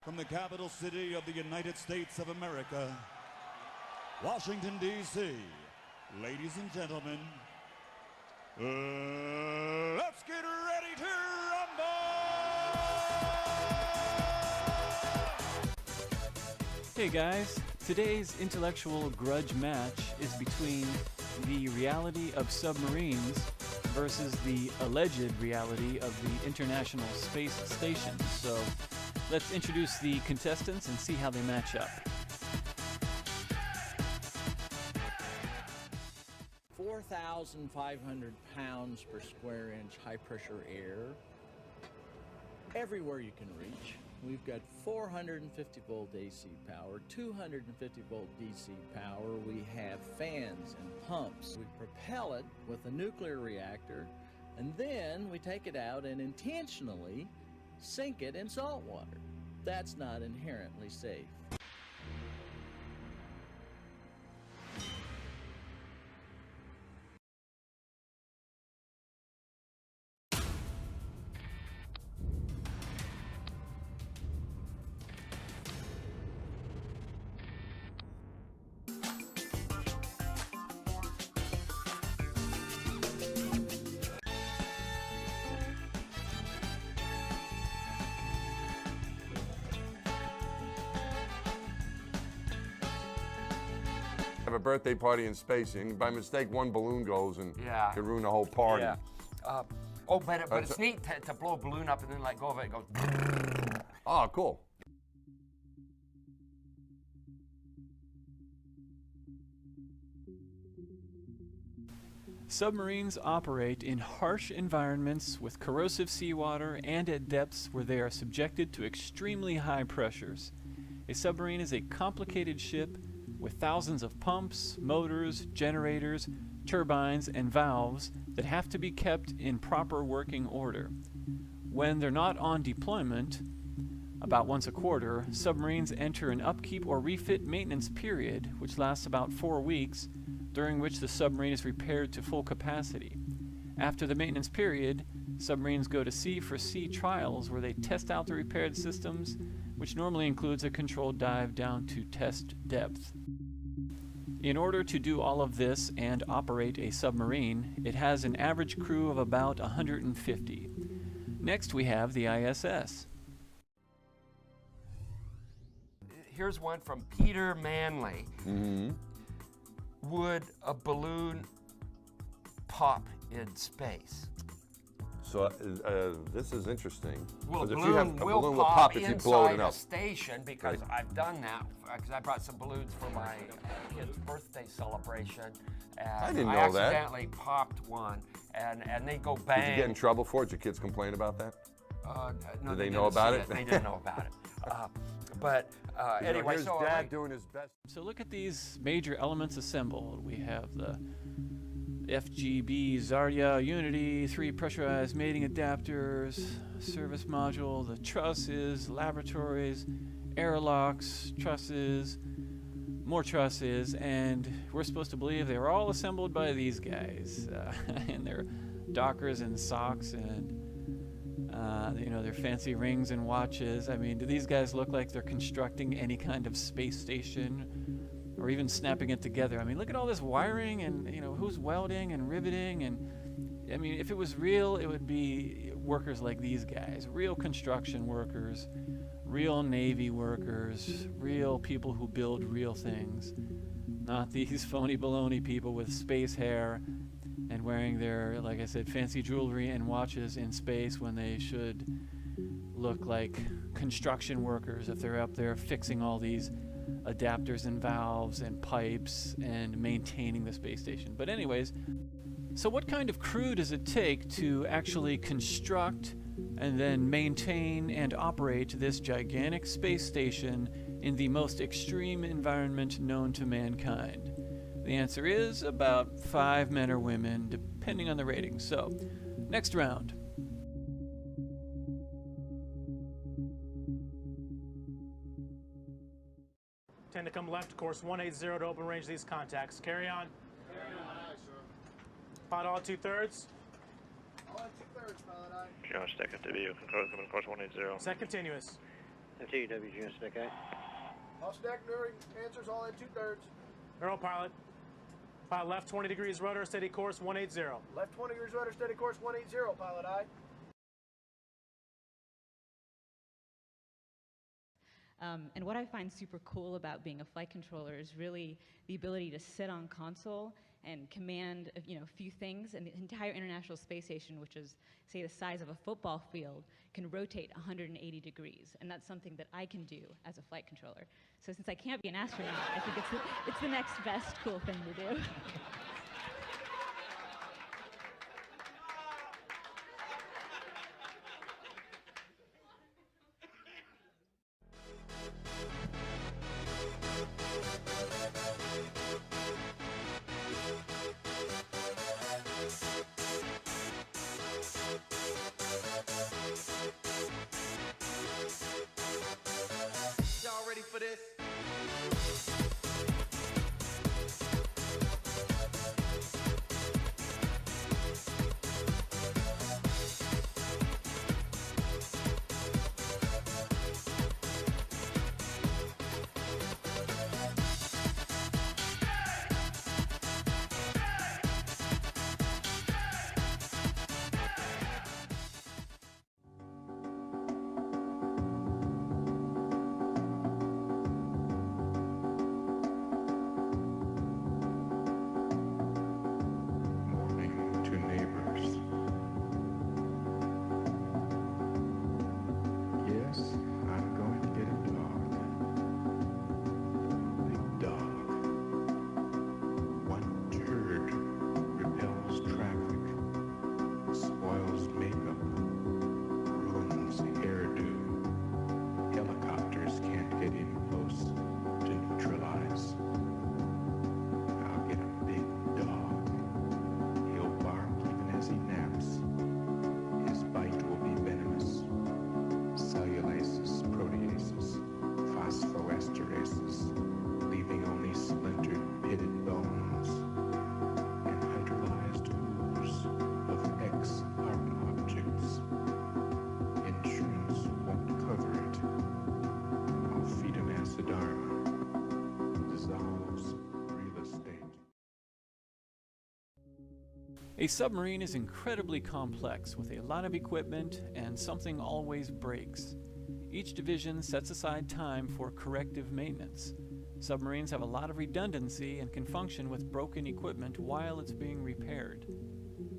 From the capital city of the United States of America, Washington, D.C., ladies and gentlemen, let's get ready to rumble! Hey guys, today's intellectual grudge match is between the reality of submarines versus the alleged reality of the International Space Station. So let's introduce the contestants and see how they match up. 4,500 pounds per square inch high pressure air everywhere you can reach. We've got 450 volt AC power, 250 volt DC power. We have fans and pumps. We propel it with a nuclear reactor, and then we take it out and intentionally sink it in salt water. That's not inherently safe. Have a birthday party in space, and by mistake one balloon goes and can ruin the whole party. Yeah. But it's neat to blow a balloon up and then let go of it. It goes. Oh, cool. Submarines operate in harsh environments with corrosive seawater and at depths where they are subjected to extremely high pressures. A submarine is a complicated ship with thousands of pumps, motors, generators, turbines, and valves that have to be kept in proper working order. When they're not on deployment, about once a quarter, submarines enter an upkeep or refit maintenance period, which lasts about 4 weeks, during which the submarine is repaired to full capacity. After the maintenance period, submarines go to sea for sea trials where they test out the repaired systems, which normally includes a controlled dive down to test depth. In order to do all of this and operate a submarine, it has an average crew of about 150. Next we have the ISS. Here's one from Peter Manley. Would a balloon pop in space? So this is interesting. Well, a if balloon, you have, a will balloon pop if you blow it inside a up. station because I've done that. Because I brought some balloons for my kid's birthday celebration. And I didn't know I that. accidentally popped one, and they go bang. Did you get in trouble for it? Did your kids complain about that? No, Did they know about it? They didn't know about it. Anyway, here's so Dad doing his best. So look at these major elements assembled. We have the FGB Zarya Unity, 3 pressurized mating adapters, service module, the trusses, laboratories, airlocks, trusses, more trusses, and we're supposed to believe they were all assembled by these guys in their dockers and socks and their fancy rings and watches. I mean, do these guys look like they're constructing any kind of space station or even snapping it together? I mean, look at all this wiring and, who's welding and riveting. And I mean, if it was real, it would be workers like these guys, real construction workers, real Navy workers, real people who build real things, not these phony baloney people with space hair and wearing their, like I said, fancy jewelry and watches in space when they should look like construction workers if they're up there fixing all these adapters and valves and pipes and maintaining the space station. But anyways, so what kind of crew does it take to actually construct and then maintain and operate this gigantic space station in the most extreme environment known to mankind? The answer is about 5 men or women, depending on the rating. So, next round. Tend to come left, course 180 to open range these contacts. Carry on. Carry on, aye, sir. Pod all 2/3. All 2/3, pilot aye. Josh, second to view, control coming course 180. Set continuous. MTWG, okay. Off deck, Nuri. Answers all in 2/3. Aero pilot. Pilot left 20 degrees rudder, steady course 180. Left 20 degrees rudder, steady course 180, pilot aye. And what I find super cool about being a flight controller is really the ability to sit on console and command, a few things. And the entire International Space Station, which is, say, the size of a football field, can rotate 180 degrees. And that's something that I can do as a flight controller. So since I can't be an astronaut, I think it's the next best cool thing to do. Y'all ready for this? A submarine is incredibly complex with a lot of equipment and something always breaks. Each division sets aside time for corrective maintenance. Submarines have a lot of redundancy and can function with broken equipment while it's being repaired.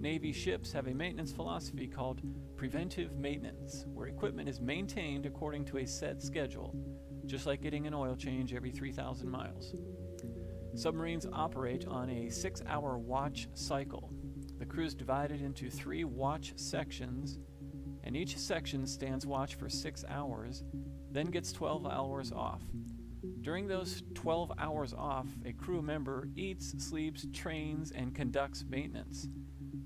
Navy ships have a maintenance philosophy called preventive maintenance, where equipment is maintained according to a set schedule, just like getting an oil change every 3,000 miles. Submarines operate on a 6-hour watch cycle. The crew is divided into 3 watch sections, and each section stands watch for 6 hours, then gets 12 hours off. During those 12 hours off, a crew member eats, sleeps, trains, and conducts maintenance.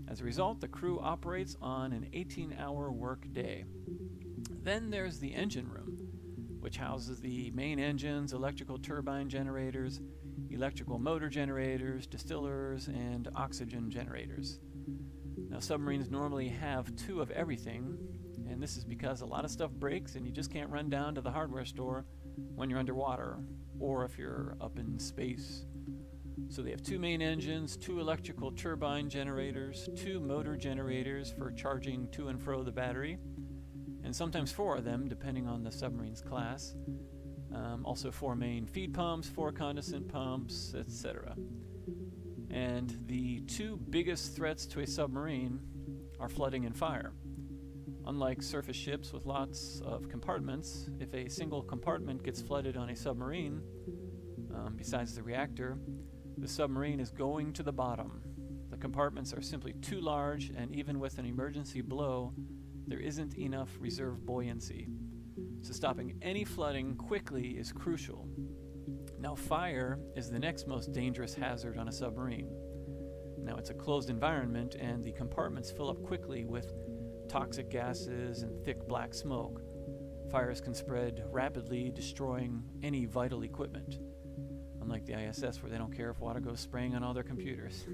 As a result, the crew operates on an 18-hour work day. Then there's the engine room, which houses the main engines, electrical turbine generators, electrical motor generators, distillers, and oxygen generators. Now, submarines normally have 2 of everything, and this is because a lot of stuff breaks and you just can't run down to the hardware store when you're underwater or if you're up in space. So they have 2 main engines, 2 electrical turbine generators, 2 motor generators for charging to and fro the battery, and sometimes 4 of them depending on the submarine's class. Also 4 main feed pumps, 4 condensate pumps, etc. And the 2 biggest threats to a submarine are flooding and fire. Unlike surface ships with lots of compartments, if a single compartment gets flooded on a submarine, besides the reactor, the submarine is going to the bottom. The compartments are simply too large, and even with an emergency blow, there isn't enough reserve buoyancy. So stopping any flooding quickly is crucial. Now, fire is the next most dangerous hazard on a submarine. Now, it's a closed environment, and the compartments fill up quickly with toxic gases and thick black smoke. Fires can spread rapidly, destroying any vital equipment. Unlike the ISS, where they don't care if water goes spraying on all their computers.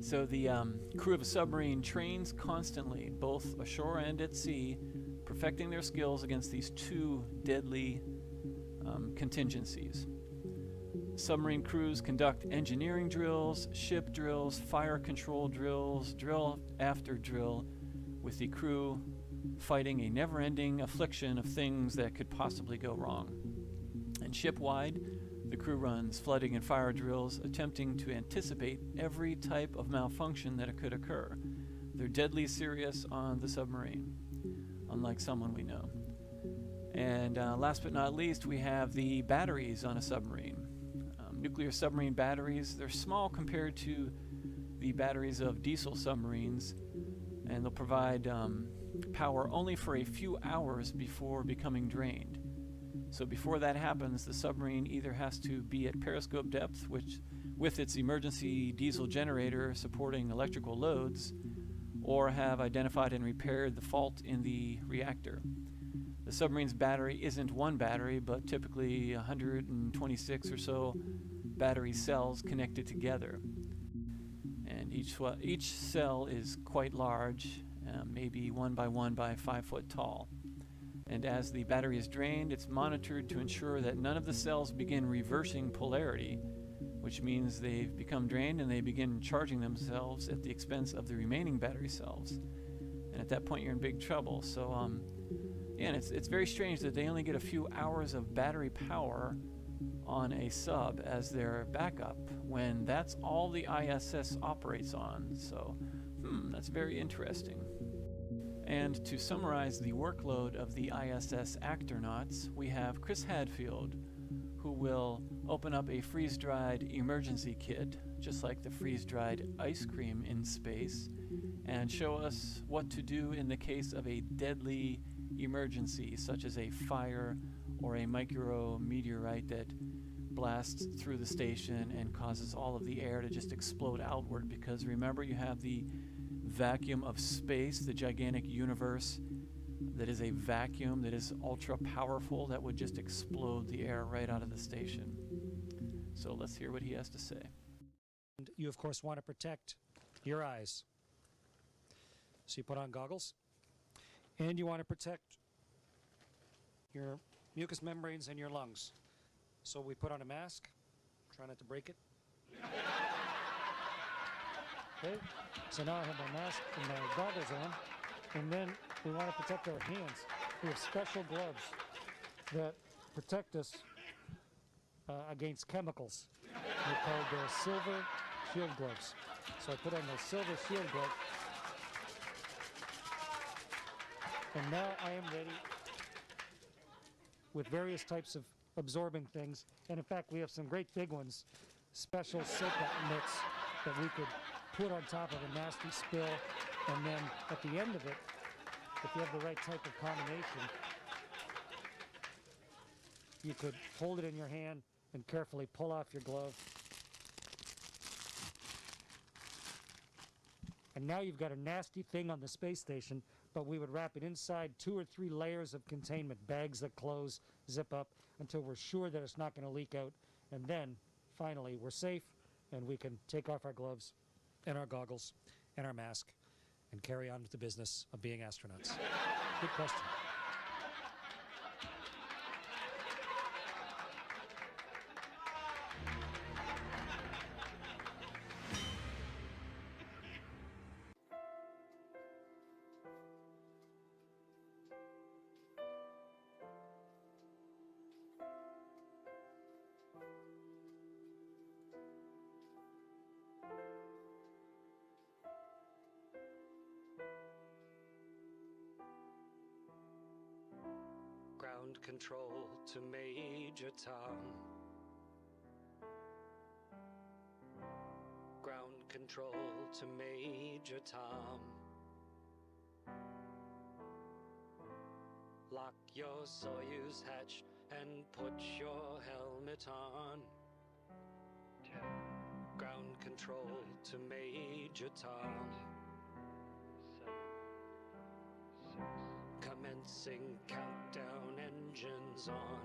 So the crew of a submarine trains constantly, both ashore and at sea, perfecting their skills against these two deadly contingencies. Submarine crews conduct engineering drills, ship drills, fire control drills, drill after drill, with the crew fighting a never-ending affliction of things that could possibly go wrong. And ship-wide, the crew runs flooding and fire drills, attempting to anticipate every type of malfunction that could occur. They're deadly serious on the submarine, unlike someone we know. And last but not least, we have the batteries on a submarine. Nuclear submarine batteries, they're small compared to the batteries of diesel submarines, and they'll provide power only for a few hours before becoming drained. So before that happens, the submarine either has to be at periscope depth, which with its emergency diesel generator supporting electrical loads, or have identified and repaired the fault in the reactor. The submarine's battery isn't one battery, but typically 126 or so battery cells connected together. And each cell is quite large, maybe 1 by 1 by 5 foot tall. And as the battery is drained, it's monitored to ensure that none of the cells begin reversing polarity, which means they've become drained and they begin charging themselves at the expense of the remaining battery cells. And at that point, you're in big trouble. So, and it's very strange that they only get a few hours of battery power on a sub as their backup when that's all the ISS operates on. So, that's very interesting. And to summarize the workload of the ISS astronauts, we have Chris Hadfield, who will open up a freeze-dried emergency kit, just like the freeze-dried ice cream in space, and show us what to do in the case of a deadly emergency, such as a fire or a micrometeorite that blasts through the station and causes all of the air to just explode outward, because remember, you have the vacuum of space, the gigantic universe that is a vacuum that is ultra powerful that would just explode the air right out of the station. So let's hear what he has to say. And you, of course, want to protect your eyes. So you put on goggles, and you want to protect your mucous membranes and your lungs. So we put on a mask, try not to break it. Okay, so now I have my mask and my goggles on, and then we want to protect our hands. We have special gloves that protect us against chemicals. They're called silver shield gloves. So I put on my silver shield glove, and now I am ready with various types of absorbing things. And in fact, we have some great big ones, special soap mitts that we could put on top of a nasty spill, and then at the end of it, if you have the right type of combination, you could hold it in your hand and carefully pull off your glove. And now you've got a nasty thing on the space station, but we would wrap it inside 2 or 3 layers of containment, bags that close, zip up, until we're sure that it's not going to leak out. And then, finally, we're safe, and we can take off our gloves and our goggles and our mask and carry on with the business of being astronauts. Good question. Ground control to Major Tom. Ground control to Major Tom. Lock your Soyuz hatch and put your helmet on. Ground control to Major Tom. Commencing countdown, engines on.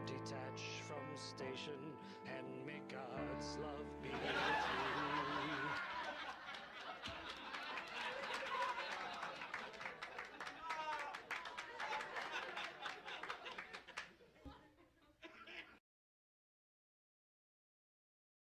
Detach from station and may God's love be with you.